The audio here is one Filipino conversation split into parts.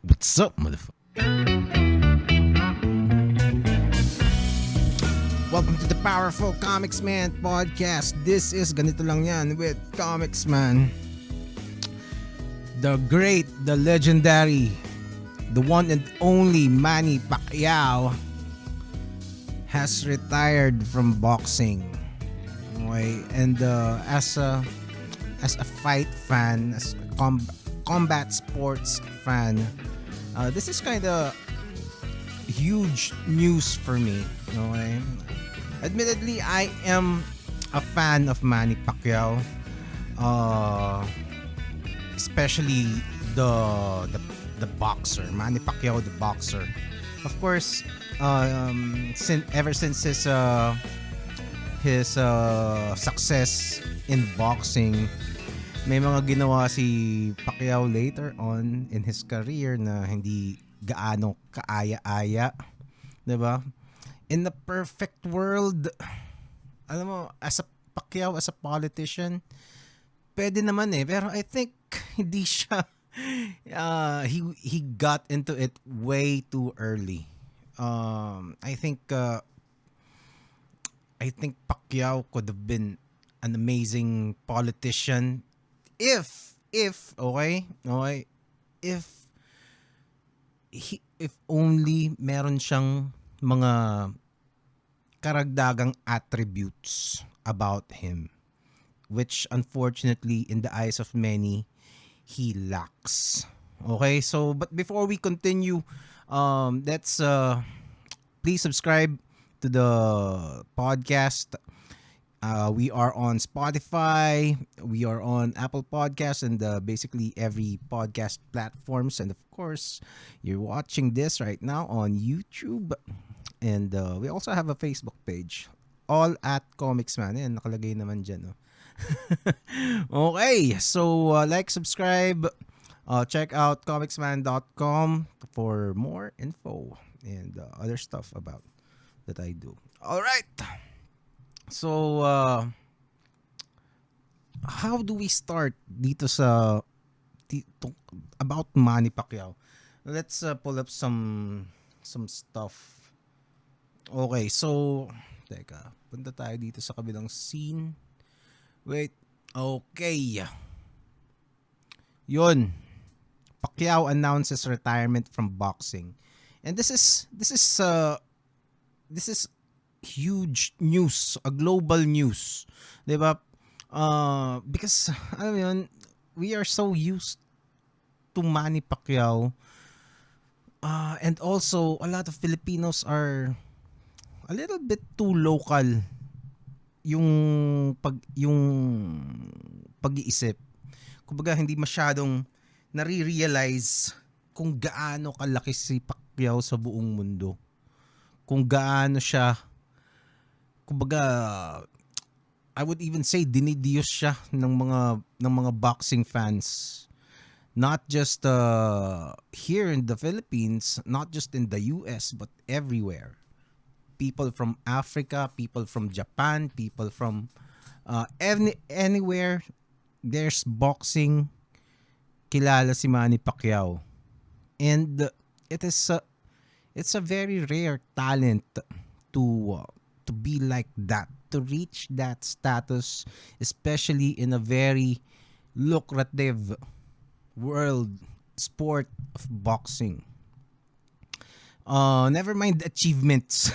What's up, motherfucker? Welcome to the Powerful Comics Man podcast. This is Ganito Lang Yan with Comics Man. The great, the legendary, the one and only Manny Pacquiao has retired from boxing. Okay? And as a fight fan, as a combat sports fan, this is kind of huge news for me. Okay? Admittedly, I am a fan of Manny Pacquiao, especially the boxer, Manny Pacquiao, the boxer. Of course, ever since his success in boxing, may mga ginawa si Pacquiao later on in his career na hindi gaano kaaya-aya, 'di ba? In the perfect world, alam mo, as a Pacquiao, as a politician, pwede naman pero I think hindi siya he got into it way too early. I think Pacquiao could have been an amazing politician if only meron siyang mga karagdagang attributes about him, which unfortunately in the eyes of many he lacks. Okay, so but before we continue, let's please subscribe to the podcast. We are on Spotify, we are on Apple Podcasts, and basically every podcast platforms. And of course, you're watching this right now on YouTube. And we also have a Facebook page. All at Comics Man. Yan, nakalagay naman dyan. No? Okay, so like, subscribe, check out comicsman.com for more info and other stuff about that I do. All right. So, how do we start dito about Manny Pacquiao? Let's pull up some stuff. Okay, so teka, punta tayo dito sa kabilang scene. Wait. Okay. Yun. Pacquiao announces retirement from boxing. And this is huge news, a global news, 'di ba? Because alam mo yun, we are so used to Manny Pacquiao, and also a lot of Filipinos are a little bit too local yung pag-iisip. Kumbaga hindi masyadong nare-realize kung gaano kalaki si Pacquiao sa buong mundo. Kung gaano siya, kumbaga, I would even say dinidiyos siya ng mga boxing fans. Not just here in the Philippines, not just in the US, but everywhere. People from Africa, people from Japan, people from anywhere there's boxing, kilala si Manny Pacquiao. And it's a very rare talent to be like that, to reach that status, especially in a very lucrative world sport of boxing. Never mind the achievements,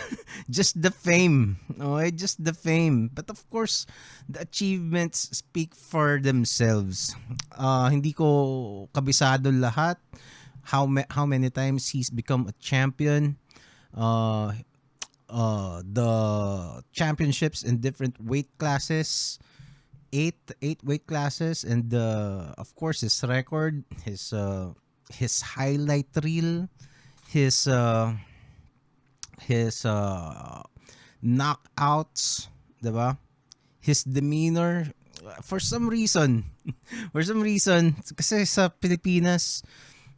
just the fame. Okay, just the fame. But of course, the achievements speak for themselves. Hindi ko kabisado lahat. How many times he's become a champion. The championships in different weight classes, eight weight classes, and of course his record, his highlight reel, his knockouts, diba? His demeanor. For some reason, kasi sa Pilipinas,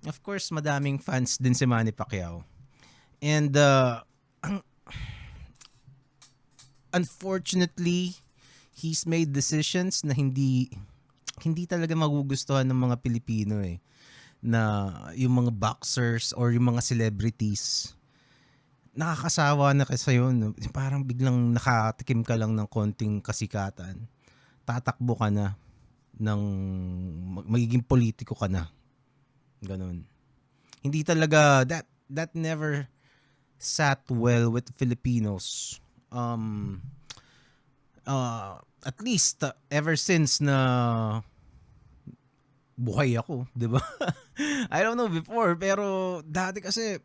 of course, madaming fans din si Manny Pacquiao. And unfortunately, he's made decisions na hindi talaga magugustuhan ng mga Pilipino . na yung mga boxers or yung mga celebrities, nakakasawa na kasi yun. Parang biglang nakatikim ka lang ng konting kasikatan. Tatakbo ka na ng magiging politiko ka na. Ganun. Hindi talaga that never sat well with Filipinos. Um at least ever since na buhay ako, 'di ba? I don't know before, pero dati kasi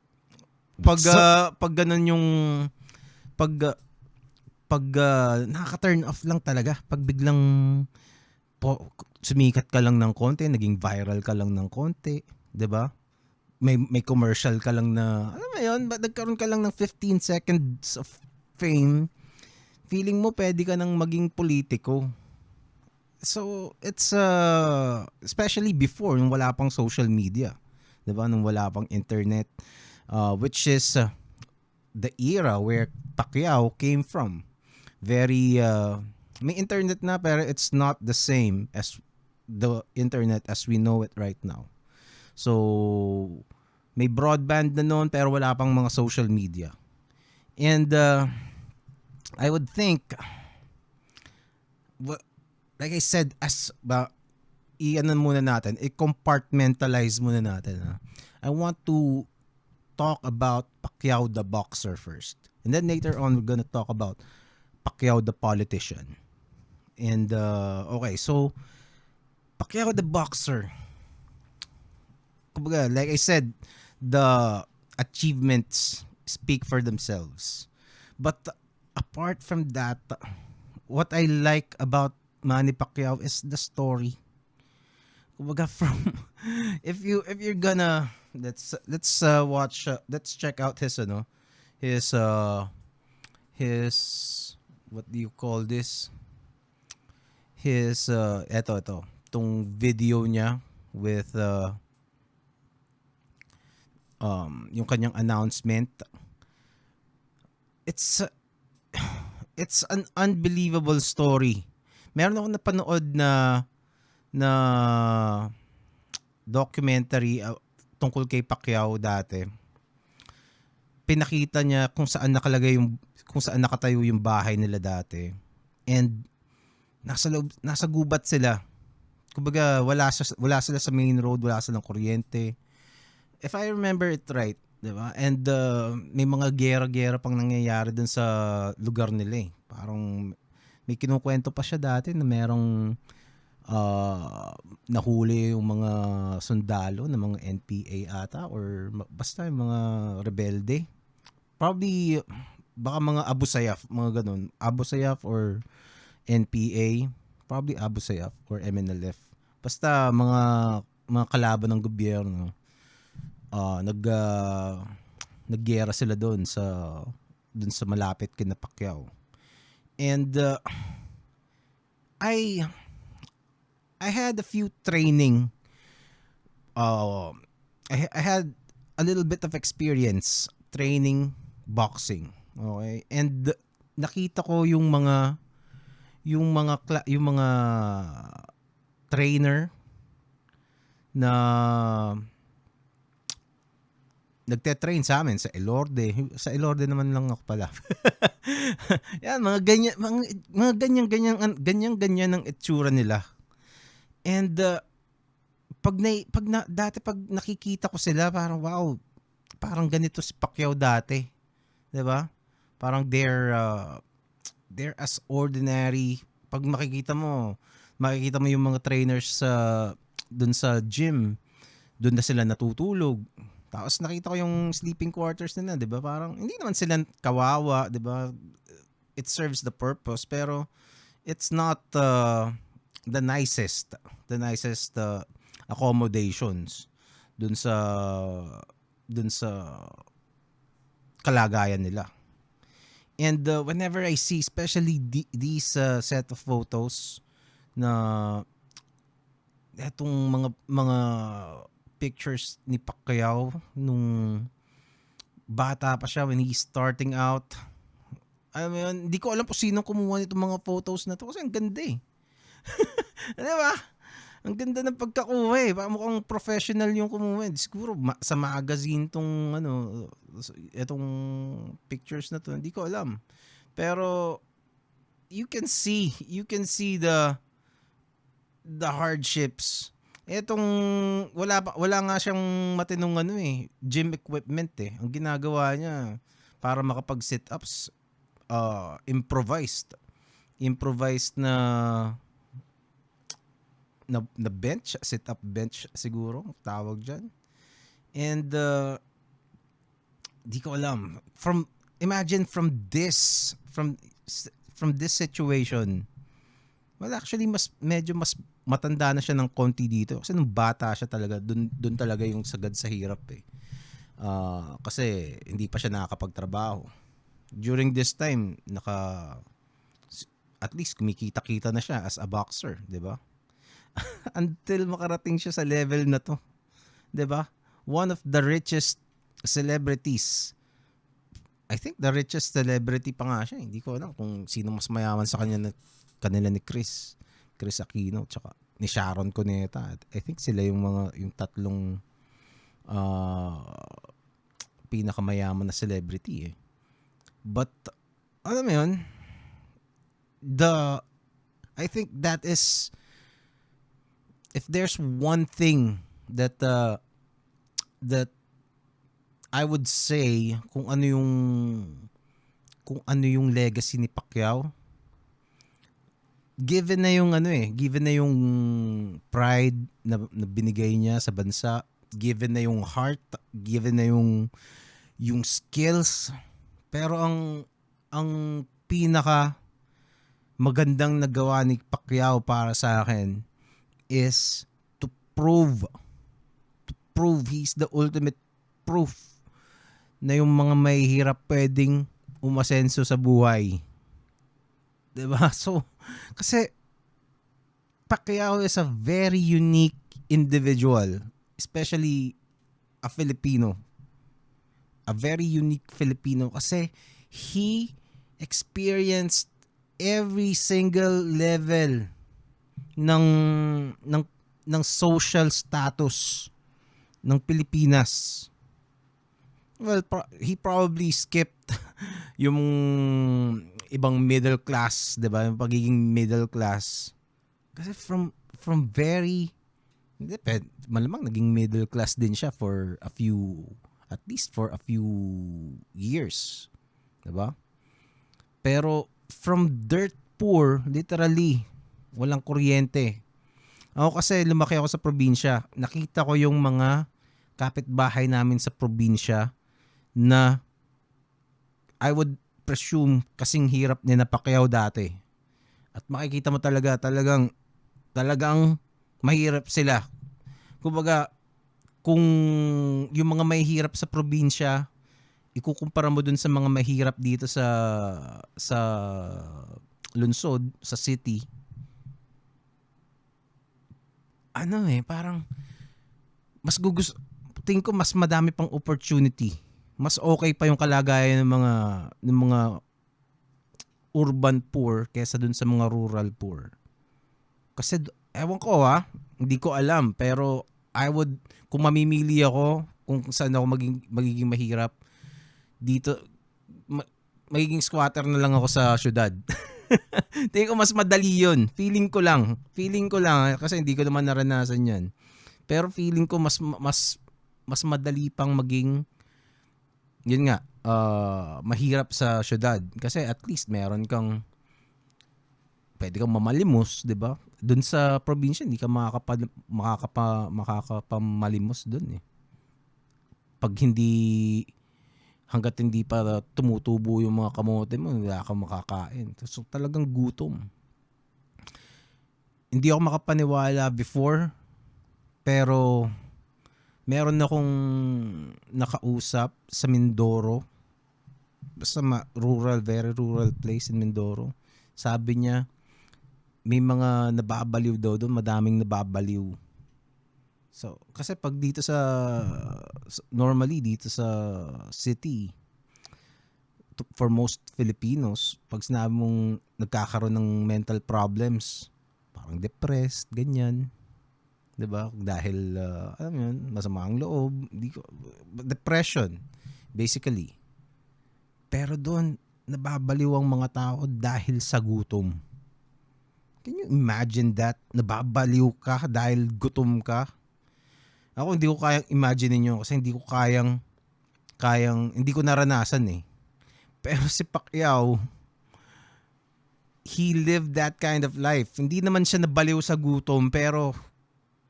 pag So, pag ganun yung pag nakaka-turn off lang talaga pag biglang sumikat ka lang ng konti, naging viral ka lang ng konti, 'di ba? May commercial ka lang na, alam mo 'yun, nagkaroon ka lang ng 15 seconds of fame, feeling mo pwede ka nang maging politiko. So, it's especially before nung wala pang social media, 'di ba? Nung wala pang internet, which is the era where Pacquiao came from. Very may internet na pero it's not the same as the internet as we know it right now. So, may broadband na noon pero wala pang mga social media. And I would think, like I said, as i-ano muna natin, i-compartmentalize muna natin. I want to talk about Pacquiao the boxer first. And then later on, we're gonna talk about Pacquiao the politician. And okay, so Pacquiao the boxer. Kumbaga, like I said, the achievements speak for themselves. But apart from that, what I like about Manny Pacquiao is the story. Kumbaga from if you're gonna let's watch let's check out his his what do you call this? His eto tong video niya with yung kanyang announcement. It's it's an unbelievable story. Meron ako napanood na documentary tungkol kay Pacquiao dati. Pinakita niya kung saan nakatayo yung bahay nila dati. And nasa gubat sila. Kumbaga wala sila sa main road, wala silang kuryente. If I remember it right, 'di ba? And may mga gera-gera pang nangyayari dun sa lugar nila eh. Parang may kinukwento pa siya dati na merong nahuli yung mga sundalo ng mga NPA ata or basta yung mga rebelde. Probably baka mga Abu Sayyaf, mga ganun. Abu Sayyaf or NPA, probably Abu Sayyaf or MNLF. Basta mga kalaban ng gobyerno. Naggera sila doon sa malapit kina Pacquiao. And I had a few training. I had a little bit of experience training boxing. Okay? And nakita ko yung mga trainer na nagte-train sa amin sa Elorde. Sa Elorde naman lang ako pala. Yan, mga ganyan ang itsura nila. And dati pag nakikita ko sila, parang wow, parang ganito si Pacquiao dati. 'Di ba? Parang they're as ordinary. Pag makikita mo yung mga trainers dun sa gym, dun na sila natutulog. Tapos nakita ko yung sleeping quarters nila, 'di ba? Parang hindi naman sila kawawa, 'di ba? It serves the purpose pero it's not the nicest accommodations dun sa kalagayan nila. And whenever I see especially these set of photos na etong mga pictures ni Pacquiao nung bata pa siya when he's starting out. Alam mo yun, hindi ko alam kung sino kumuha nitong mga photos na to kasi ang ganda eh. Di ba? Ang ganda ng pagkakuha eh. Parang mukhang professional yung kumuha. Siguro sa magazine tong ano, itong pictures na to. Hindi ko alam. Pero you can see the hardships. Etong wala nga siyang matinong ano eh, gym equipment eh. Ang ginagawa niya para makapag sit ups improvised na bench, sit up bench siguro tawag diyan. And di ko alam imagine from this situation. Well, actually medyo mas matanda na siya ng konti dito kasi nung bata siya talaga dun talaga yung sagad sa hirap eh. Kasi hindi pa siya nakakapagtrabaho. During this time at least kumikita-kita na siya as a boxer, 'di ba? Until makarating siya sa level na to, 'di ba? One of the richest celebrities. I think the richest celebrity pa nga siya. Hindi ko alam kung sino mas mayaman sa kanila ni Chris Aquino tsaka ni Sharon Cuneta. I think sila yung tatlong pinakamayaman na celebrity eh. But alam mo yun, I think that is, if there's one thing that I would say kung ano yung legacy ni Pacquiao, given na yung pride na binigay niya sa bansa, given na yung heart, given na yung skills, pero ang pinaka magandang nagawa ni Pacquiao para sa akin is to prove he's the ultimate proof na yung mga mahihirap pwedeng umasenso sa buhay. 'Di ba? So, kasi Pacquiao is a very unique individual, especially a Filipino. A very unique Filipino kasi he experienced every single level ng social status ng Pilipinas. Well, he probably skipped yung ibang middle class, 'di ba? Yung pagiging middle class. Kasi from very malamang naging middle class din siya at least for a few years, 'di ba? Pero from dirt poor, literally walang kuryente. Ako kasi lumaki ako sa probinsya. Nakita ko yung mga kapitbahay namin sa probinsya na I would presume kasing hirap ni na Pacquiao dati. At makikita mo talagang mahirap sila. Kumbaga, kung yung mga mahihirap sa probinsya, ikukumpara mo dun sa mga mahirap dito sa lungsod, sa city, parang tingin ko mas madami pang opportunity. Mas okay pa yung kalagayan ng mga urban poor kaysa dun sa mga rural poor. Kasi ewan ko hindi ko alam, pero kung mamimili ako kung saan ako magiging mahirap dito, magiging squatter na lang ako sa syudad. Tingin ko mas madali yun. Feeling ko lang kasi hindi ko naman naranasan yan. Pero feeling ko mas madali pang maging yun nga, mahirap sa syudad kasi at least meron kang pwede kang mamalimos, 'di ba? Doon sa probinsya hindi ka makakapamalimos doon eh. Hangga't hindi pa tumutubo yung mga kamote mo, hindi ka makakain. So talagang gutom. Hindi ako makapaniwala before, pero meron akong nakausap sa Mindoro. Basta very rural place in Mindoro. Sabi niya, may mga nababaliw daw doon, madaming nababaliw. So, kasi pag normally dito sa city, for most Filipinos, pag sinabi mong nagkakaroon ng mental problems, parang depressed, ganyan. 'di ba? Dahil alam mo yun, masama ang loob, hindi ko depression basically. Pero doon nababaliw ang mga tao dahil sa gutom. Can you imagine that? Nababaliw ka dahil gutom ka? Ako hindi ko kayang imagine yun kasi hindi ko naranasan eh. Pero si Pacquiao, he lived that kind of life. Hindi naman siya nabaliw sa gutom pero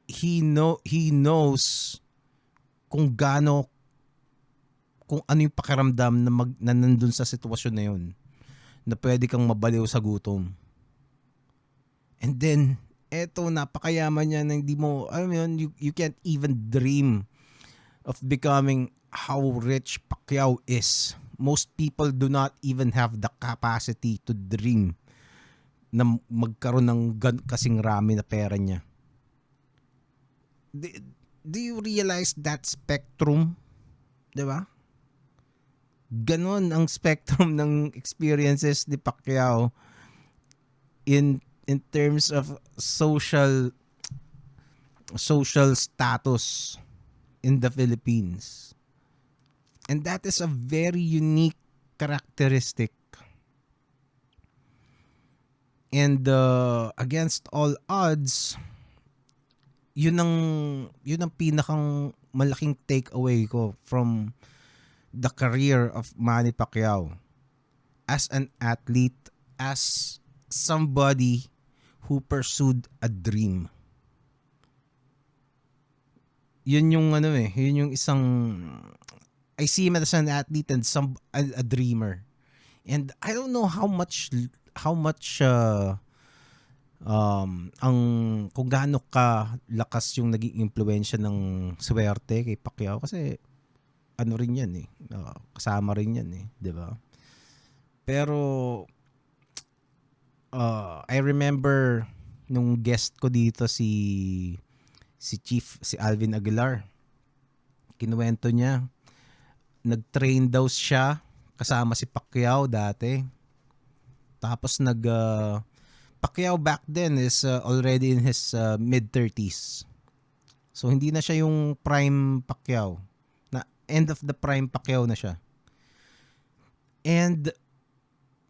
he knows kung gaano kung ano yung pakiramdam na nandun sa sitwasyon na yun na pwede kang mabaliw sa gutom. And then eto napakayaman niya na hindi mo alam mo yun, you can't even dream of becoming how rich Pacquiao is. Most people do not even have the capacity to dream na magkaroon ng kasing rami na pera niya. Do you realize that spectrum? Diba? Ganon ang spectrum ng experiences ni Pacquiao in terms of social status in the Philippines. And that is a very unique characteristic. And against all odds, yun ang pinakang malaking takeaway ko from the career of Manny Pacquiao as an athlete, as somebody who pursued a dream. Yun yung yun yung isang I see him as an athlete and a dreamer. And I don't know how much ang kung gaano ka lakas yung naging impluwensya ng swerte kay Pacquiao kasi ano rin yan eh. Kasama rin yan eh, 'di ba? Pero I remember nung guest ko dito si Alvin Aguilar. Kinuwento niya, nag-train daw siya kasama si Pacquiao dati. Tapos Pacquiao back then is already in his mid-30s. So hindi na siya yung prime Pacquiao. Na end of the prime Pacquiao na siya. And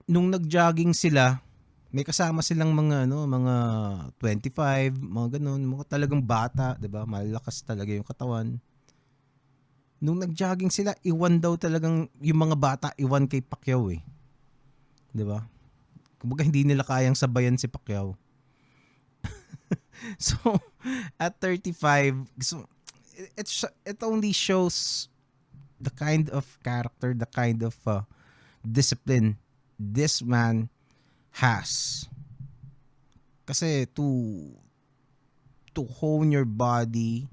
nung nag-jogging sila, may kasama silang mga 25, mga ganun, mga talagang bata, 'di ba? Malakas talaga yung katawan. Nung nag-jogging sila, iwan daw talagang yung mga bata, iwan kay Pacquiao eh. 'Di ba? Kumbaga hindi nila kayang sabayan si Pacquiao. So, at 35, so it only shows the kind of character, the kind of discipline this man has. Kasi to hone your body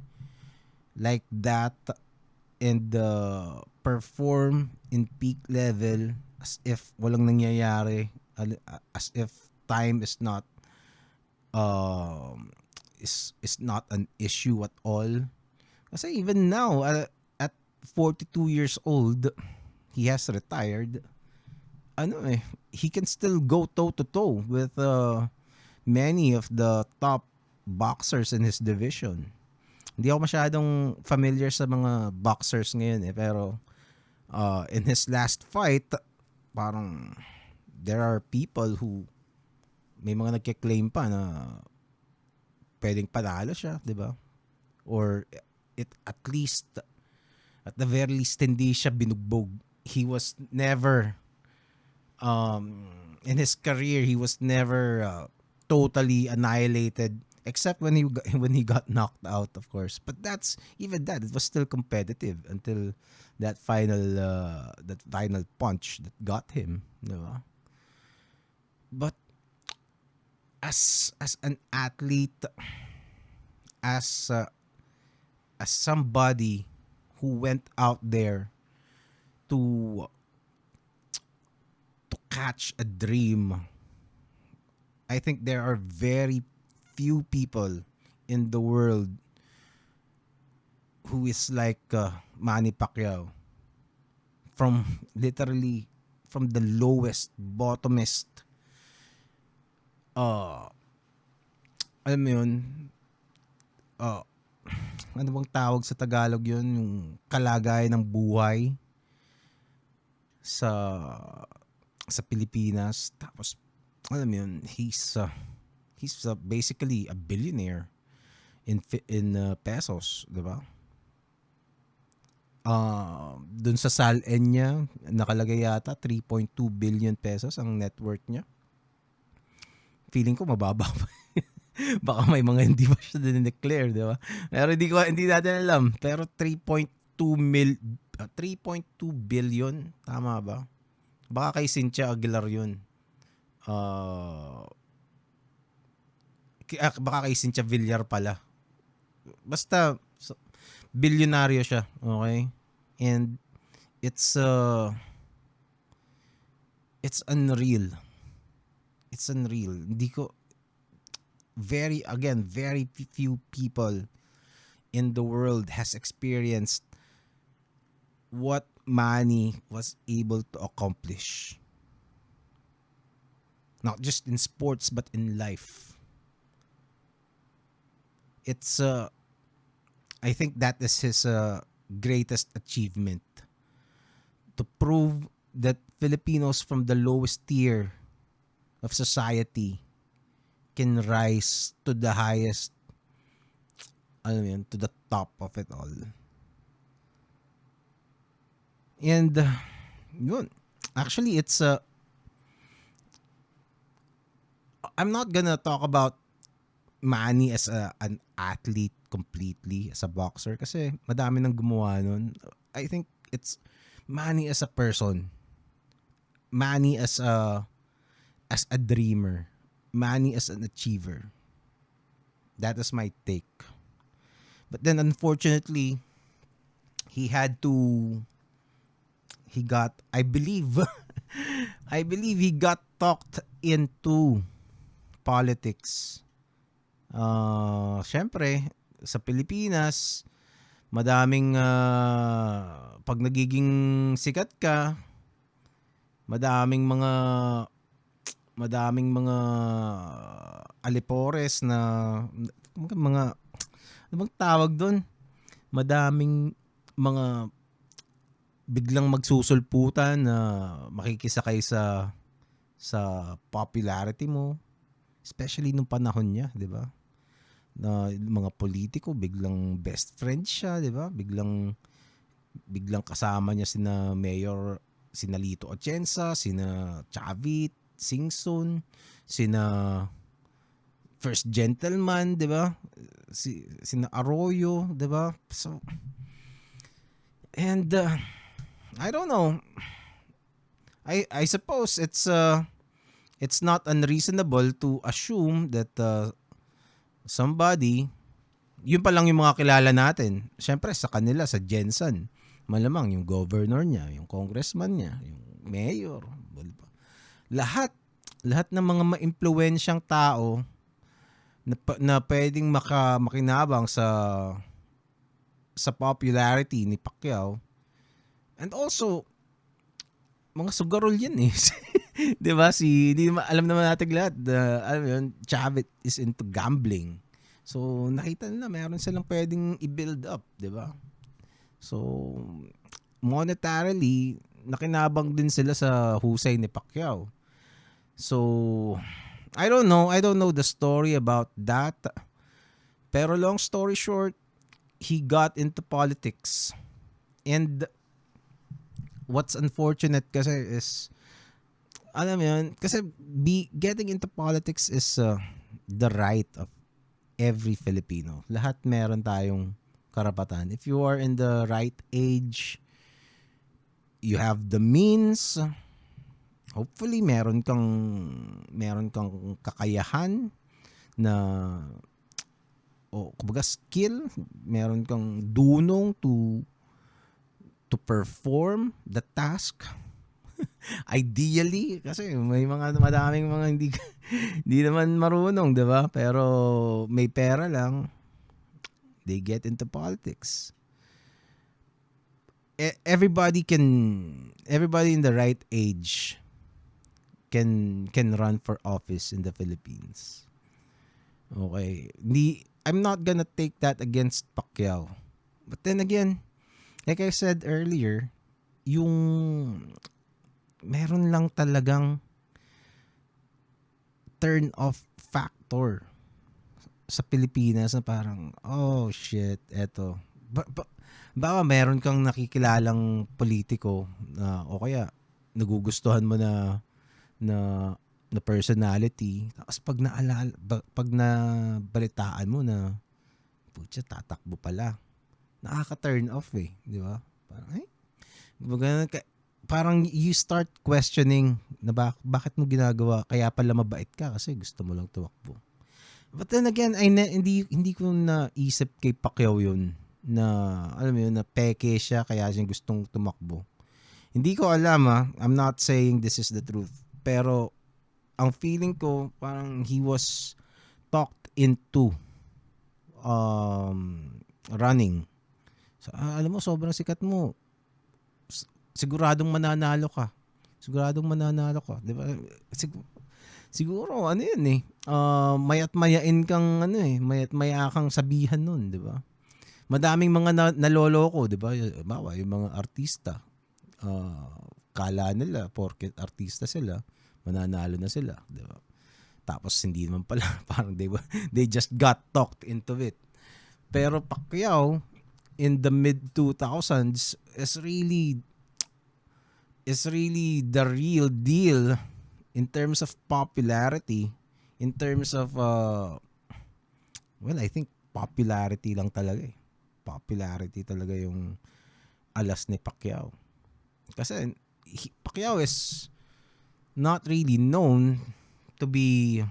like that and perform in peak level as if walang nangyayari, as if time is not is not an issue at all. Kasi even now at 42 years old, he has retired. He can still go toe to toe with many of the top boxers in his division. Hindi ako masyadong familiar sa mga boxers ngayon eh, pero in his last fight, parang there are people who may mga nagke-claim pa na pwedeng panalo siya, 'di ba? Or at the very least hindi siya binugbog. He was never in his career he was never totally annihilated except when he got knocked out, of course. But it was still competitive until that final punch that got him, diba? But as an athlete, as somebody who went out there to catch a dream, I think there are very few people in the world who is like Manny Pacquiao. Literally from the lowest, bottomest, alam mo yun, uh, ano bang tawag sa Tagalog yun? Yung kalagayan ng buhay sa Pilipinas. Tapos, alam mo yun, he's basically a billionaire in pesos, di ba? Dun sa SALN niya, nakalagay yata 3.2 billion pesos ang net worth niya. Feeling ko mababa pa. Baka may mga hindi pa siya dineclare, di ba? Pero hindi natin alam. Pero 3.2 billion, tama ba? Baka kay Cynthia Aguilar yun. Baka kay Cynthia Villar pala. Basta, bilyonaryo siya, okay? And it's unreal. It's unreal. Very few people in the world has experienced what Manny was able to accomplish. Not just in sports, but in life. I think that is his greatest achievement. To prove that Filipinos from the lowest tier of society can rise to the highest, to the top of it all. And yun, actually I'm not gonna talk about Manny as an athlete completely, as a boxer, kasi madami nang gumawa nun. I think it's Manny as a person, Manny as a dreamer, Manny as an achiever. That is my take. But then unfortunately, he got, I believe he got talked into politics. Syempre, sa Pilipinas, madaming pag nagiging sikat ka, madaming mga alipores na mga ano bang tawag doon? Madaming mga biglang magsusulputan na makikisakay sa popularity mo, especially nung panahon niya, 'di ba? Na mga politiko biglang best friend siya, 'di ba? Biglang kasama niya sina Mayor, sina Lito Atienza, sina Chavit, Singson, sina First Gentleman, 'di ba? Sina Arroyo, 'di ba? So, and I don't know. I suppose it's not unreasonable to assume that somebody, yun pa lang yung mga kilala natin. Siyempre sa kanila, sa Jensen, malamang yung governor niya, yung congressman niya, yung mayor, lahat ng mga maimpluwensyang tao na pwedeng makinabang sa popularity ni Pacquiao. And also, mga sugarol yan eh. 'Di ba? Alam naman natin lahat, Chavit is into gambling. So, nakita nila meron silang pwedeng i-build up, 'di ba? So, monetarily, nakinabang din sila sa husay ni Pacquiao. So, I don't know the story about that. Pero long story short, he got into politics. And what's unfortunate kasi is, alam mo yun, kasi getting into politics is the right of every Filipino. Lahat meron tayong karapatan. If you are in the right age, you have the means, hopefully meron kang kakayahan na kumbaga skill, meron kang dunong to perform the task. Ideally, kasi may madaming mga hindi naman marunong, 'di ba? Pero may pera lang, they get into politics. Everybody in the right age can run for office in the Philippines. Okay. I'm not gonna take that against Pacquiao. But then again, like I said earlier, yung meron lang talagang turn off factor sa Pilipinas na parang, oh shit, eto. Baka meron kang nakikilalang politiko na o kaya nagugustuhan mo na na personality. Tapos pag nabalitaan mo na putya, tatakbo pala. Nakaka-turn off eh, di ba? Parang, parang you start questioning na bakit mo ginagawa, kaya pala mabait ka kasi gusto mo lang tumakbo. But then again, hindi ko naisip kay Pacquiao yun na, alam mo yun, na peke siya kaya siya gustong tumakbo. Hindi ko alam I'm not saying this is the truth. Pero, ang feeling ko, parang he was talked into running. So, alam mo, sobrang sikat mo. Siguradong mananalo ka. Di ba? Siguro, ano yun eh. Mayat mayain kang, mayat maya kang sabihan nun, di ba? Madaming mga naloloko, di ba? Bawa, yung mga artista. Kala nila, porket artista sila, mananalo na sila, di ba? Tapos hindi naman pala, parang they just got talked into it. Pero Pacquiao, in the mid-2000s, is really the real deal in terms of popularity, in terms of, I think popularity lang talaga eh. Popularity talaga yung alas ni Pacquiao. Kasi Pacquiao is not really known to be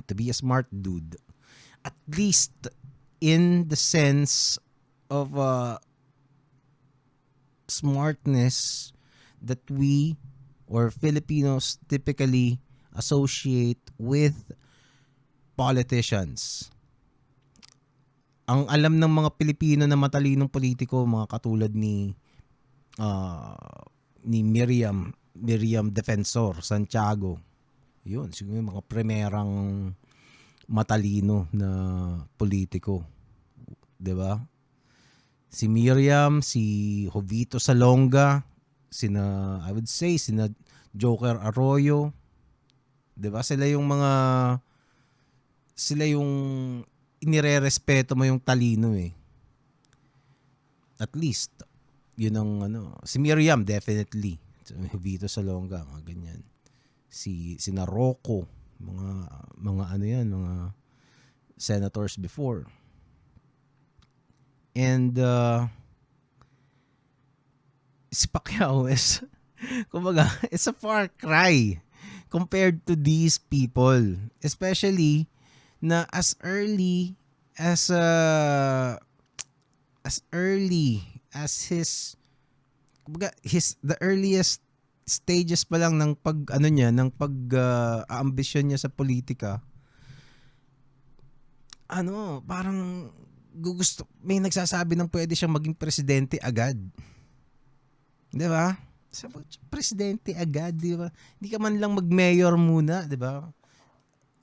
a smart dude. At least in the sense of smartness that we or Filipinos typically associate with politicians. Ang alam ng mga Pilipino na matalinong politiko, mga katulad ni Miriam Defensor Santiago. Yun, siguro yung mga primerang matalino na politiko. 'Di ba? Si Miriam, si Jovito Salonga, I would say sina Joker Arroyo. 'Di ba? Sila yung inirerespeto mo yung talino eh. At least yun ang si Miriam definitely. Jovito Salonga, mga ganyan. Sina Rocco, mga mga senators before. And si Pacquiao is kumbaga, it's a far cry compared to these people, especially na as early as the earliest stages pa lang ng ambisyon niya sa politika. Parang may nagsasabi ng pwede siyang maging presidente agad. 'Di ba? Presidente agad, 'di ba? Hindi ka man lang mag-mayor muna, 'di ba?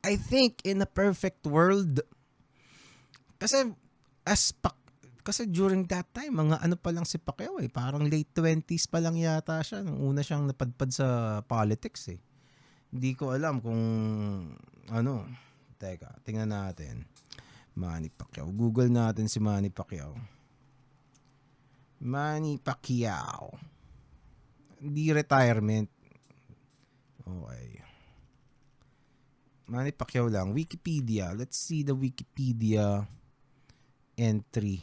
I think in a perfect world, kasi during that time, mga pa lang si Pacquiao eh. Parang late 20s pa lang yata siya nung una siyang napadpad sa politics eh. Hindi ko alam kung Teka, tingnan natin. Manny Pacquiao. Google natin si Manny Pacquiao. Manny Pacquiao. Hindi retirement. Okay. Manny Pacquiao lang. Wikipedia. Let's see the Wikipedia entry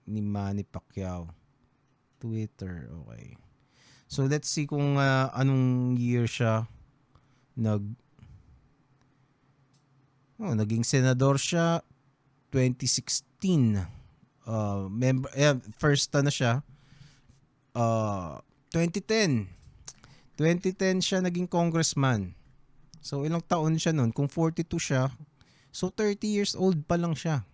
ni Manny Pacquiao. Twitter. Okay. So let's see kung anong year siya naging senador siya 2016. First siya 2010 siya naging congressman. So ilang taon siya noon? Kung 42 siya, so 30 years old pa lang siya.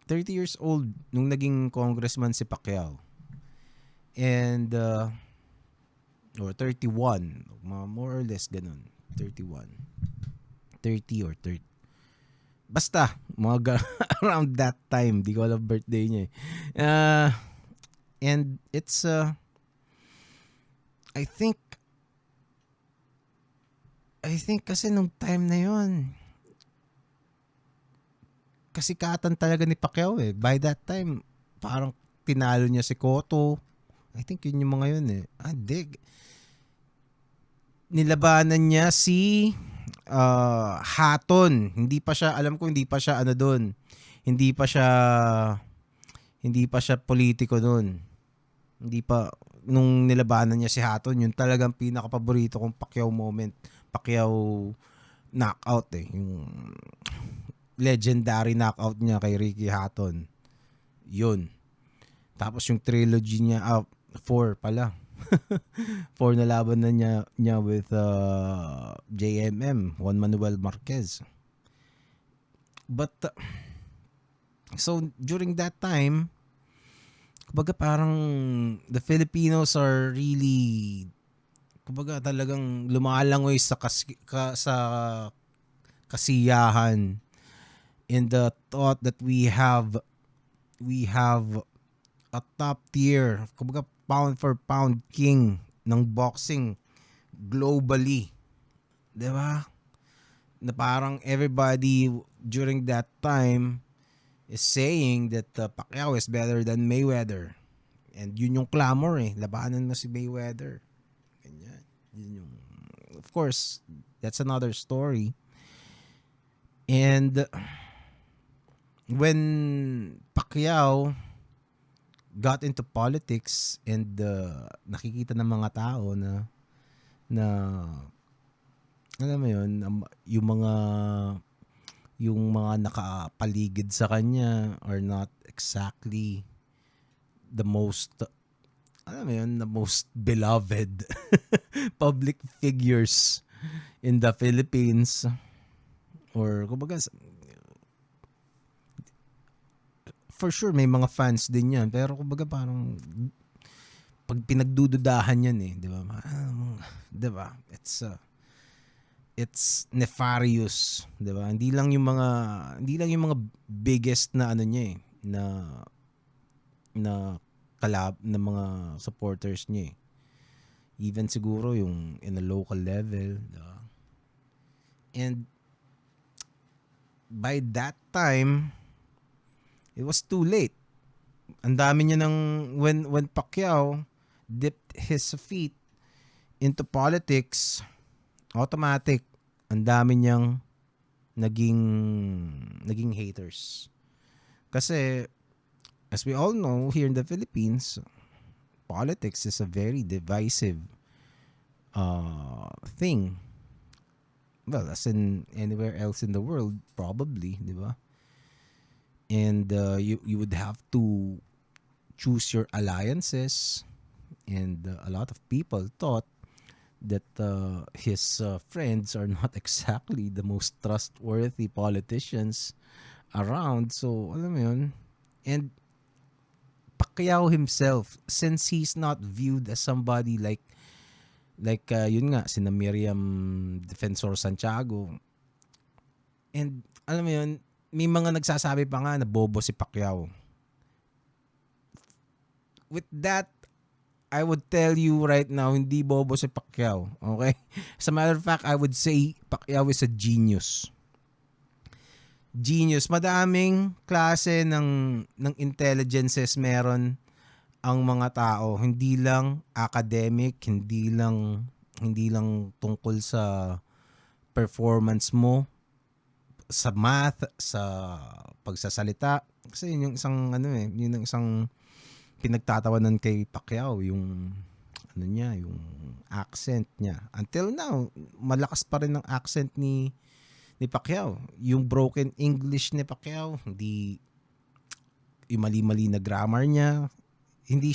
30 years old nung naging congressman si Pacquiao. And or 31, more or less ganun. 31. 30 or 30. Basta, around that time, di ko alam birthday niya eh. Uh, and it's, I think, kasi nung time na yon kasikatan talaga ni Pacquiao eh. By that time, parang tinalo niya si Cotto. I think yun yung mga yun eh. Dig. Nilabanan niya si Hatton. Hindi pa siya, alam ko hindi pa siya ano doon. Hindi pa siya politiko doon. Hindi pa nung nilabanan niya si Hatton, yun talagang pinaka-paborito kong Pacquiao moment. Pacquiao knockout eh. Yung legendary knockout niya kay Ricky Hatton. Yun. Tapos yung trilogy niya, 4 pala. 4 na laban na niya with JMM, Juan Manuel Marquez. But, so during that time, kumbaga parang the Filipinos are really, kumbaga talagang lumalangoy sa sa kasiyahan in the thought that we have a top tier, kumbaga pound for pound king ng boxing globally. 'Di ba? Na parang everybody during that time is saying that Pacquiao is better than Mayweather. And yun yung clamor eh. Labanan mo si Mayweather. Ganyan. Yun yung, of course, that's another story. And when Pacquiao got into politics and nakikita ng mga tao na alam mo yun, yung mga nakapaligid sa kanya are not exactly the most, alam mo yun, the most beloved public figures in the Philippines. Or kumbaga, for sure may mga fans din yan, pero kumbaga parang pag pinagdududahan yan eh, di ba? Di ba? It's nefarious, 'di ba? Hindi lang yung mga biggest na ano niya eh, na kalab na mga supporters niya eh. Even siguro yung in a local level, 'di ba? And by that time, it was too late. Ang dami niya ng when Pacquiao dipped his feet into politics, automatic, ang dami niyang naging haters. Kasi, as we all know, here in the Philippines, politics is a very divisive thing. Well, as in anywhere else in the world, probably, di ba? And you would have to choose your alliances, and a lot of people thought that his friends are not exactly the most trustworthy politicians around. So, alam mo yun. And Pacquiao himself, since he's not viewed as somebody like yun nga, sina Miriam Defensor Santiago. And alam mo yun, may mga nagsasabi pa nga na bobo si Pacquiao. With that, I would tell you right now, hindi bobo si Pacquiao. Okay? As a matter of fact, I would say Pacquiao is a genius. Genius. Madaming klase ng intelligences meron ang mga tao. Hindi lang academic, hindi lang tungkol sa performance mo, sa math, sa pagsasalita. Kasi yun yung isang yun yung isang pinagtatawanan kay Pacquiao, yung yung accent niya. Until now, malakas pa rin ang accent ni Pacquiao. Yung broken English ni Pacquiao, hindi yung mali-mali na grammar niya, hindi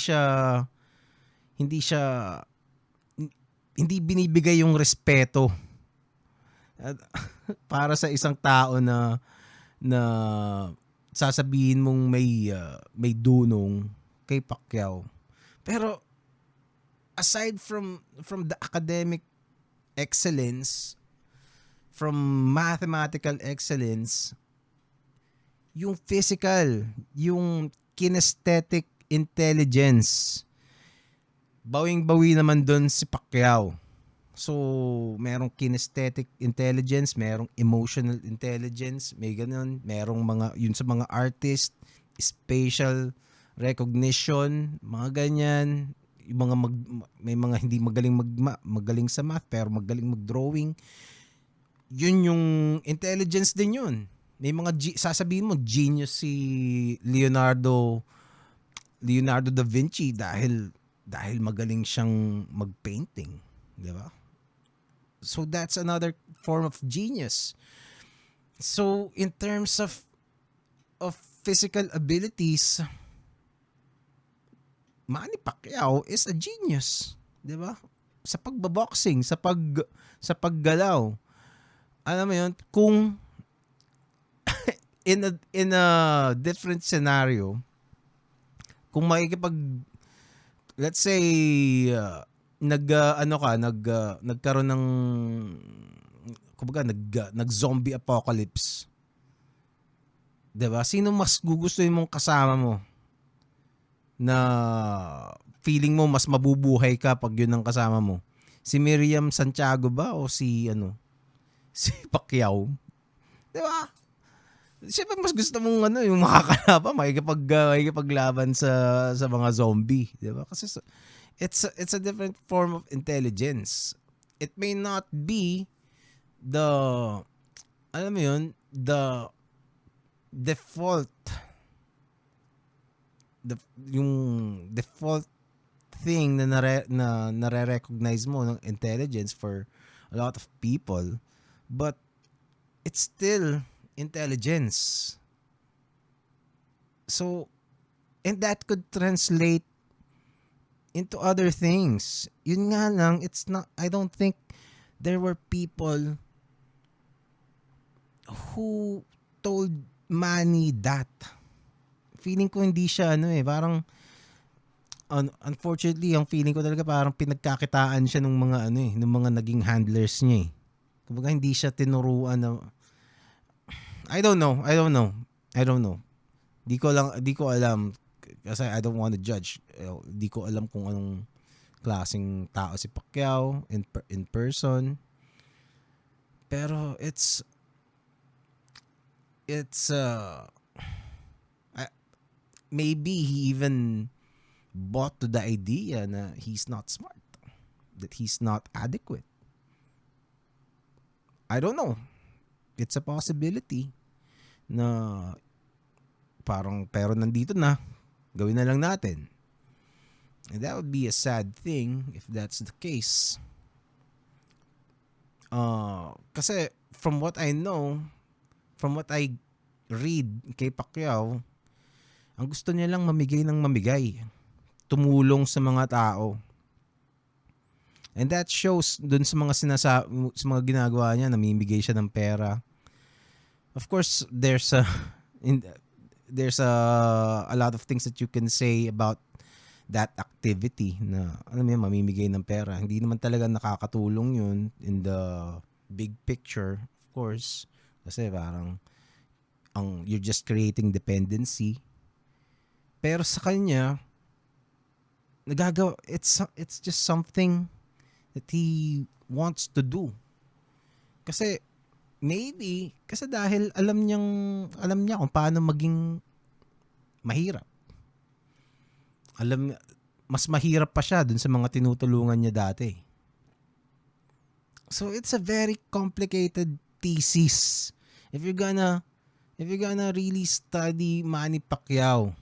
binibigay yung respeto para sa isang tao na sasabihin mong may dunong kay Pacquiao. Pero aside from the academic excellence, from mathematical excellence, yung physical, yung kinesthetic intelligence. Bawing-bawi naman doon si Pacquiao. So, merong kinesthetic intelligence, merong emotional intelligence, may ganun. Merong mga, yun sa mga artist, spatial recognition, mga ganyan. Yung mga may mga hindi magaling magaling sa math, pero magaling mag-drawing. Yun yung intelligence din yun. May mga, sasabihin mo, genius si Leonardo da Vinci dahil magaling siyang mag-painting. Di ba? So that's another form of genius. So in terms of physical abilities, Manny Pacquiao is a genius, 'di ba? Sa pagbaboxing, sa paggalaw. Alam mo 'yun, kung in a different scenario, kung makikipag, let's say, nagkaroon ng, kumbaga, nag-zombie apocalypse. 'Di ba? Sino mas gugustuhin mong kasama mo na feeling mo mas mabubuhay ka pag yun ang kasama mo? Si Miriam Santiago ba o si si Pacquiao? 'Di ba? Siyempre mas gusto mong yung makakalaban, makikipaglaban sa mga zombie, 'di ba? Kasi it's a different form of intelligence. It may not be the, alam mo yun, the default, yung default thing na nare-recognize mo ng intelligence for a lot of people, but it's still intelligence. So, and that could translate into other things. Yun nga lang, it's not, I don't think there were people who told Manny that. Feeling ko hindi siya parang unfortunately, ang feeling ko talaga parang pinagkakitaan siya ng mga ng mga naging handlers niya eh. Kumbaga hindi siya tinuruan na, I don't know. Di ko alam kasi I don't want to judge. Di ko alam kung anong klaseng tao si Pacquiao in person. Pero it's maybe he even bought to the idea na he's not smart, that he's not adequate. I don't know. It's a possibility na parang, pero nandito na, gawin na lang natin. And that would be a sad thing if that's the case. Kasi from what I know, from what I read kay Pacquiao, ang gusto niya lang mamigay ng mamigay. Tumulong sa mga tao. And that shows dun sa mga sa mga ginagawa niya, namimigay siya ng pera. Of course, there's a lot of things that you can say about that activity na alam mo, mamimigay ng pera. Hindi naman talaga nakakatulong yun in the big picture, of course. Kasi parang you're just creating dependency. Pero sa kanya, nagagawa, it's just something that he wants to do. Kasi maybe kasi dahil alam niya kung paano maging mahirap. Mas mahirap pa siya dun sa mga tinutulungan niya dati. So it's a very complicated thesis if you're gonna really study Manny Pacquiao.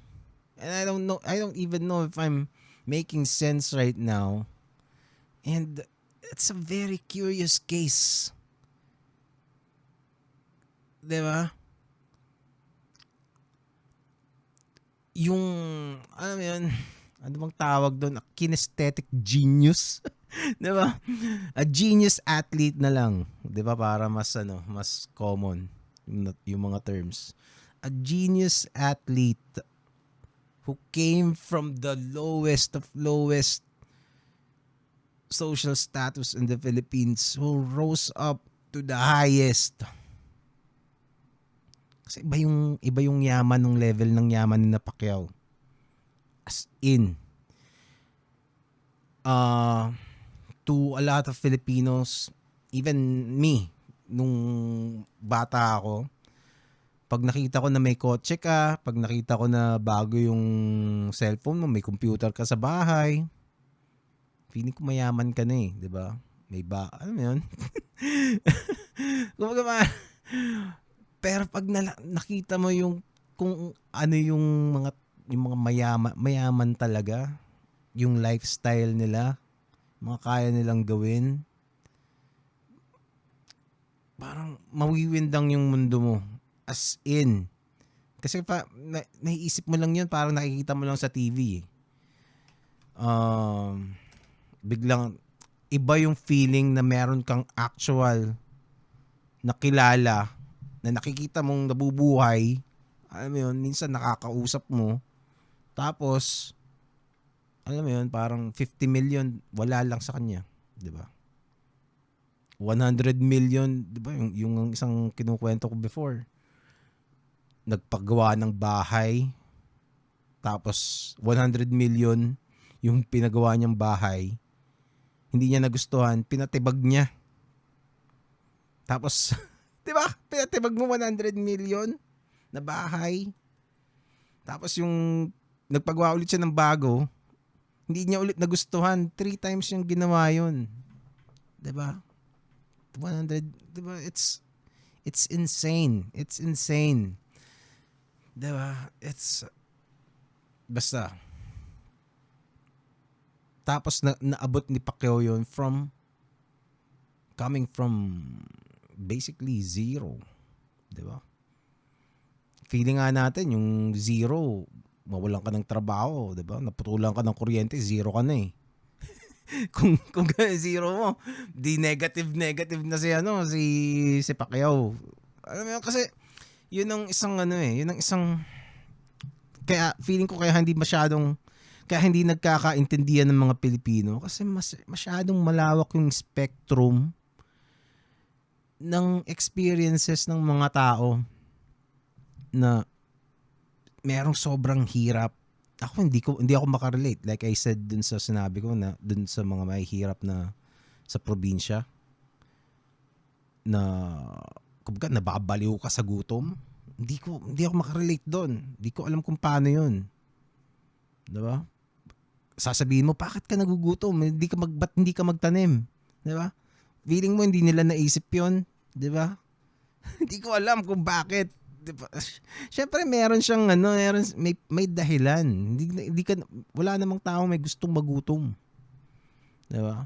And I don't even know if I'm making sense right now. And it's a very curious case. 'Di ba? Yung, ano yun, ano bang tawag doon? Kinesthetic genius. 'Di ba? A genius athlete na lang. 'Di ba? Para mas common yung mga terms. A genius athlete who came from the lowest of lowest social status in the Philippines, who rose up to the highest. Kasi iba yung yaman ng level ng yaman ni na Pacquiao. As in, uh, to a lot of Filipinos, even me, nung bata ako, pag nakita ko na may kotse ka, pag nakita ko na bago yung cellphone mo, may computer ka sa bahay, feeling ko mayaman ka na eh, di ba? Alam mo yun? Kumbaga pero pag nakita mo yung kung ano yung mga mayaman talaga, yung lifestyle nila, mga kaya nilang gawin, parang mawiwindang yung mundo mo. As in. Kasi naiisip mo lang yun, parang nakikita mo lang sa TV. Biglang, iba yung feeling na meron kang actual na kilala, na nakikita mong nabubuhay. Alam mo yun, minsan nakakausap mo. Tapos, alam mo yun, parang 50 million, wala lang sa kanya. Diba? 100 million, diba? Yung isang kinukwento ko before. Nagpagawa ng bahay. Tapos, 100 million yung pinagawa niyang bahay. Hindi niya nagustuhan, pinatibag niya. Tapos, diba? Pinatibag mo 100 million na bahay. Tapos yung nagpagawa ulit siya ng bago, hindi niya ulit nagustuhan. 3 times yung ginawa yun. Diba? 100, diba? It's insane. It's insane. Diba? Basta. Tapos naabot ni Pacquiao yun coming from basically zero. Diba? Feeling nga natin yung zero, mawalan ka ng trabaho, 'di ba? Naputulan ka ng kuryente, zero ka na eh. kung zero mo, di negative na si Pacquiao. Alam mo yun, kasi yun ang isang yun ang isang, kaya feeling ko kaya hindi nagkakaintindihan ng mga Pilipino kasi masyadong malawak yung spectrum ng experiences ng mga tao na merong sobrang hirap. Ako hindi ako makarelate. Like I said dun sa sinabi ko na dun sa mga mahihirap na sa probinsya na kumbaga nababaliw ka sa gutom. Hindi ako makarelate doon. Hindi ko alam kung paano 'yun. 'Di ba? Sasabihin mo, bakit ka nagugutom? Ba't hindi ka magtanim? 'Di ba? Feeling mo hindi nila naisip 'yon, 'di ba? Hindi ko alam kung bakit. Diba? Siyempre meron siyang may dahilan. Wala namang tao may gustong magutom. 'Di ba?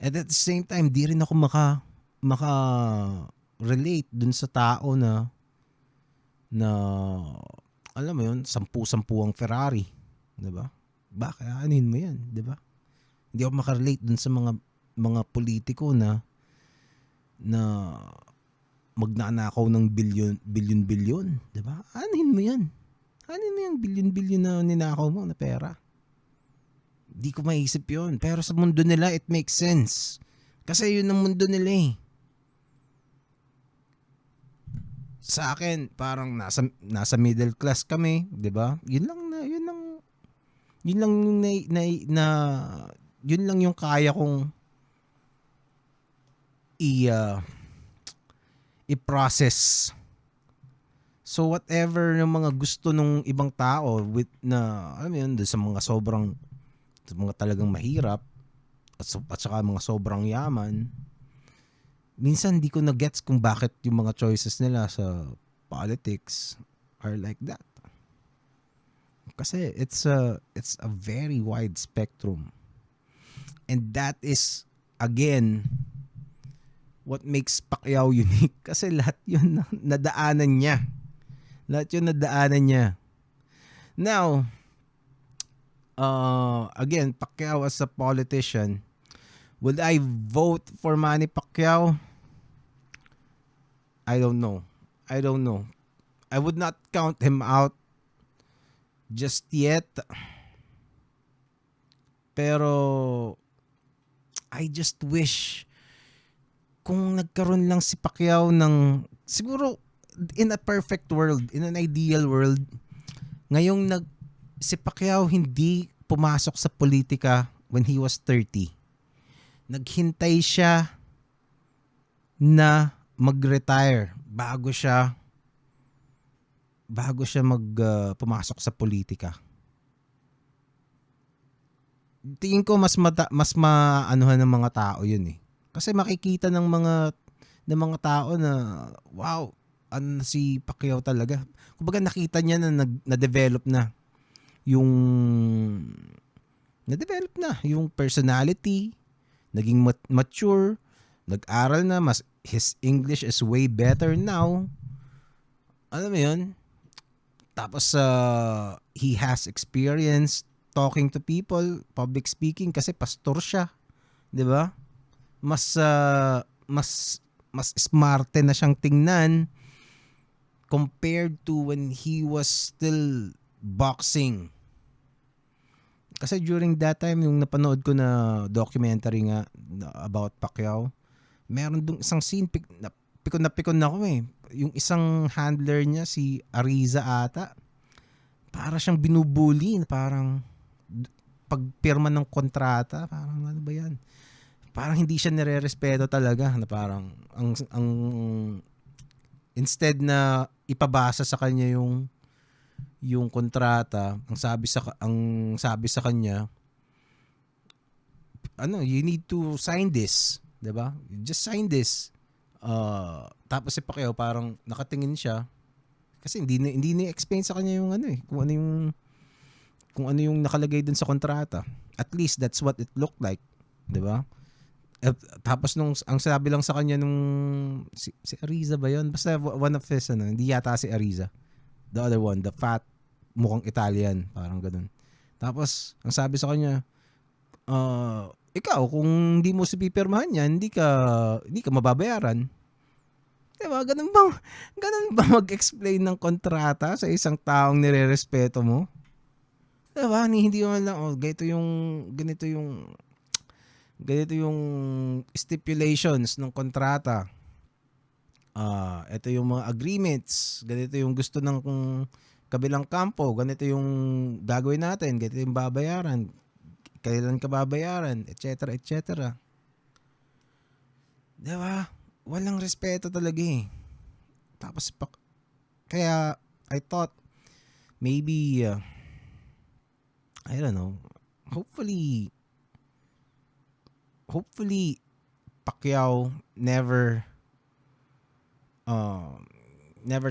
And at the same time, di rin ako maka relate dun sa tao na alam mo yun, 10-10 ang Ferrari, 'di ba? Bakit anin mo 'yan, 'di ba? Hindi ako makarelate dun sa mga politiko na magnanakaw ng bilyon, 'di ba? Anin mo 'yan? Anin mo yung bilyon na ninakaw mo na pera? Di ko maisip 'yon. Pero sa mundo nila, it makes sense. Kasi yun ang mundo nila eh. Sa akin, parang nasa middle class kami, 'di ba? Yun lang yung kaya kong i-process. So whatever yung mga gusto nung ibang tao alam mo yun, sa mga talagang mahirap at saka mga sobrang yaman, minsan di ko na gets kung bakit yung mga choices nila sa politics are like that. Kasi it's a very wide spectrum. And that is again what makes Pacquiao unique, kasi lahat yun nadaanan niya. Now, again, Pacquiao as a politician, would I vote for Manny Pacquiao? I don't know. I would not count him out just yet. Pero I just wish kung nagkaroon lang si Pacquiao ng siguro in a perfect world, in an ideal world, ngayong si Pacquiao hindi pumasok sa politika when he was 30. Naghintay siya na mag-retire bago siya pumasok sa politika. Tingin ko mas maanuhan ng mga tao 'yun eh. Kasi makikita ng mga tao na wow, ano si Pacquiao talaga. Kumbaga nakita niya na na-develop na yung yung personality, naging mature, nag-aral na, his English is way better now. Alam mo 'yun? Tapos he has experience talking to people, public speaking kasi pastor siya, 'di ba? Mas smarte na siyang tingnan compared to when he was still boxing. Kasi during that time, yung napanood ko na documentary nga about Pacquiao, meron dong isang scene, pikon na ako eh. Yung isang handler niya, si Ariza ata, para siyang binubuli, parang pagpirma ng kontrata, parang ano ba yan? Parang hindi siya nire-respeto talaga, na parang ang instead na ipabasa sa kanya yung kontrata, ang sabi sa kanya, you need to sign this, 'di ba? Just sign this. Tapos si Pacquiao parang nakatingin siya kasi hindi ni-explain sa kanya yung kung ano yung nakalagay dun sa kontrata. At least that's what it looked like, 'di ba? Tapos ang sabi lang sa kanya nung si Ariza ba 'yon? Basta one of his hindi yata si Ariza. The other one, the fat, mukhang Italian, parang ganun. Tapos ang sabi sa kanya, ikaw kung hindi mo si pipirmahan yan, hindi ka mababayaran. Diba? Ganun ba mag-explain ng kontrata sa isang taong nirerespeto mo? Diba? Hindi mo lang, ganito yung stipulations ng kontrata. Ito yung mga agreements, ganito yung gusto ng kabilang kampo, ganito yung gagawin natin, ganito yung babayaran, kailan ka babayaran, etc. etc. Diba? Walang respeto talaga eh. Tapos kaya I thought maybe I don't know, hopefully Pacquiao never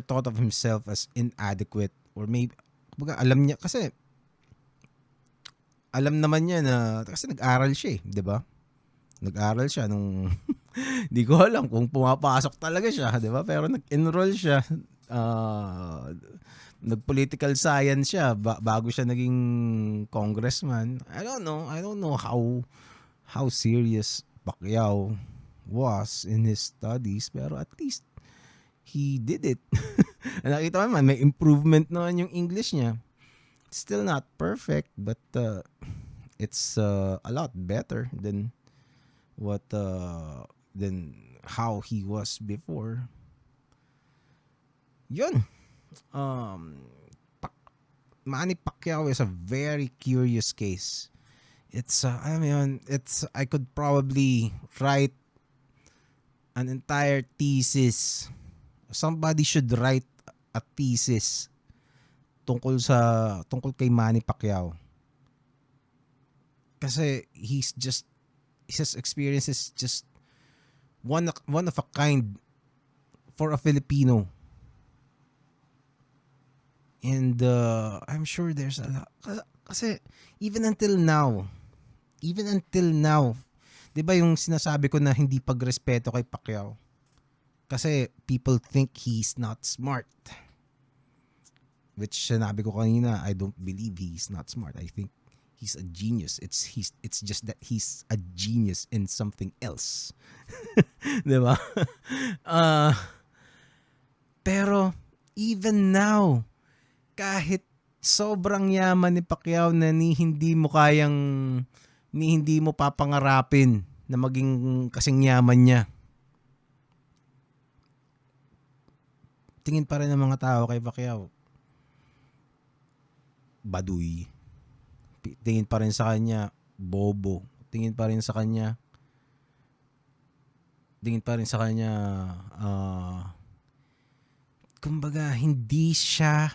thought of himself as inadequate, or maybe alam niya kasi alam naman niya na kasi nag-aral siya eh, 'di ba? Nag-aral siya nung di ko alam kung pumapasok talaga siya, 'di ba? Pero nag-enroll siya, nag-political science siya bago siya naging congressman. I don't know how serious Pacquiao was in his studies, pero at least he did it. Nakita mo naman, may improvement naman yung English niya. Still not perfect, but it's a lot better than how he was before. Yun. Manny Pacquiao is a very curious case. I could probably write an entire thesis. Somebody should write a thesis tungkol kay Manny Pacquiao. Kasi his experience is just one of a kind for a Filipino. And I'm sure there's a lot. Kasi even until now, 'di ba yung sinasabi ko na hindi pagrespeto kay Pacquiao? Kasi people think he's not smart. Which sinabi ko kanina, I don't believe he's not smart. I think he's a genius. It's just that he's a genius in something else. 'Di ba? Pero even now, kahit sobrang yaman ni Pacquiao na hindi mo papangarapin na maging kasing yaman niya. tingin pa rin ng mga tao kay Pacquiao, baduy. Tingin pa rin sa kanya, bobo. Tingin pa rin sa kanya, tingin pa rin sa kanya, kumbaga, hindi siya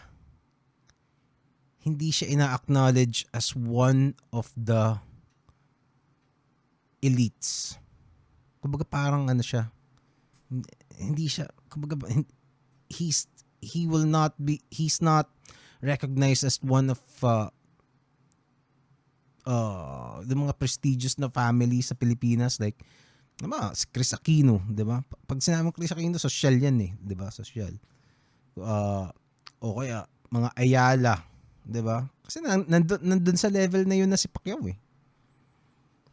ina-acknowledge as one of the elites. Kumbaga parang ano siya, hindi siya, kumbaga he's not recognized as one of the mga prestigious na family sa Pilipinas, like si Chris Aquino, 'di ba? Pag sinabi mo Chris Aquino, social 'yan eh, 'di ba? Social. O kaya mga Ayala, 'di ba? Kasi nandun sa level na 'yun na si Pacquiao eh.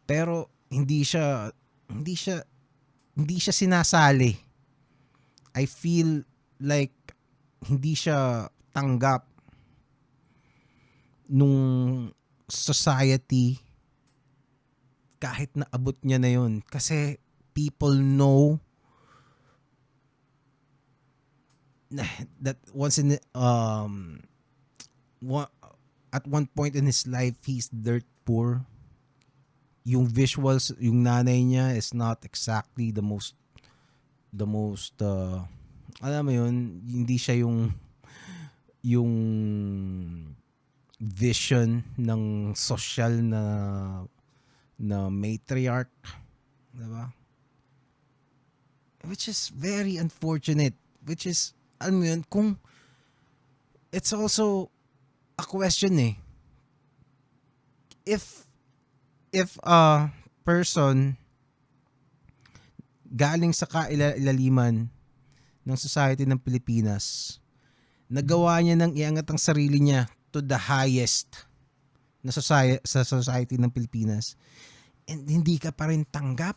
Pero hindi siya sinasali. I feel like hindi siya tanggap nung society kahit na abot niya na yun. Kasi people know that at one point in his life, he's dirt poor. Yung visuals, yung nanay niya is not exactly the most alam mo yun, hindi siya yung vision ng social na matriarch, diba? Which is very unfortunate, which is alam mo yun, kung it's also a question eh, if a person galing sa kailaliman ng society ng Pilipinas, nagawa niya nang iangat ang sarili niya to the highest na sa society ng Pilipinas, and hindi ka pa rin tanggap,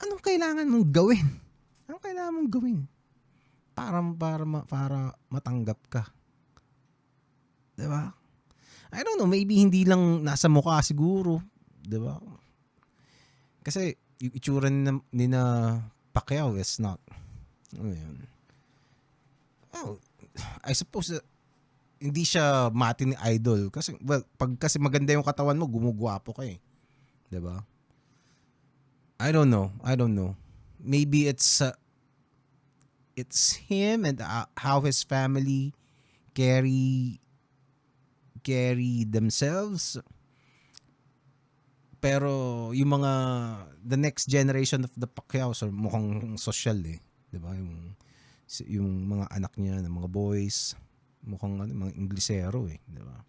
anong kailangan mong gawin? Para matanggap ka? Diba? I don't know, maybe hindi lang nasa mukha siguro, diba? Kasi yung itsura ni na Pacquiao is not, ano yun? I suppose hindi siya mati ni idol kasi kasi maganda yung katawan mo, gumugwapo ka eh. 'Di ba? I don't know. Maybe it's him and how his family carry themselves. Pero yung the next generation of the Pacquiaos mukhang social eh, 'di ba? Yung mga anak niya, ng mga boys, mukhang mga Inglesero eh, 'di ba?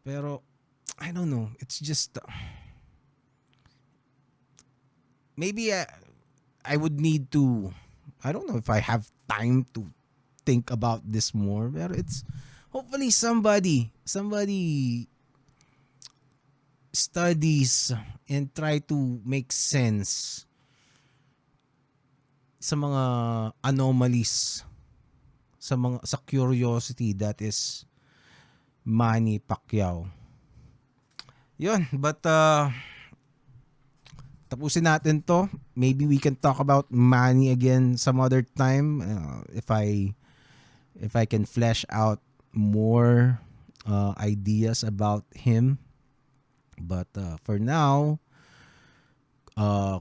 Pero I don't know, it's just maybe I would need to, I don't know if I have time to think about this more, pero it's hopefully somebody studies and try to make sense sa mga anomalies, sa curiosity that is Manny Pacquiao. Yun, but tapusin natin to. Maybe we can talk about Manny again some other time if I can flesh out more ideas about him. But for now,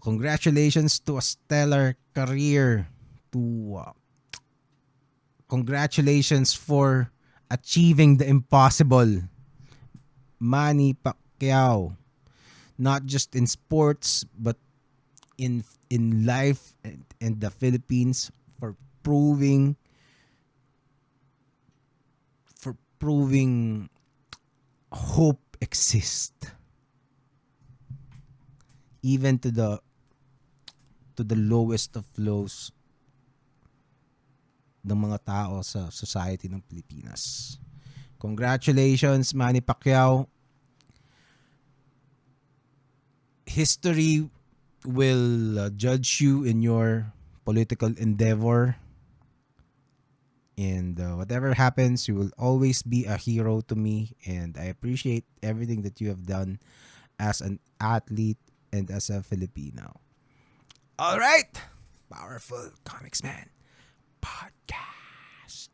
congratulations to a stellar career. Congratulations for achieving the impossible, Manny Pacquiao. Not just in sports, but in life and the Philippines, for proving hope exists, even to the lowest of lows ng mga tao sa society ng Pilipinas. Congratulations, Manny Pacquiao. History will judge you in your political endeavor, and whatever happens, you will always be a hero to me, and I appreciate everything that you have done as an athlete and as a Filipino. All right. Powerful Comics Man podcast.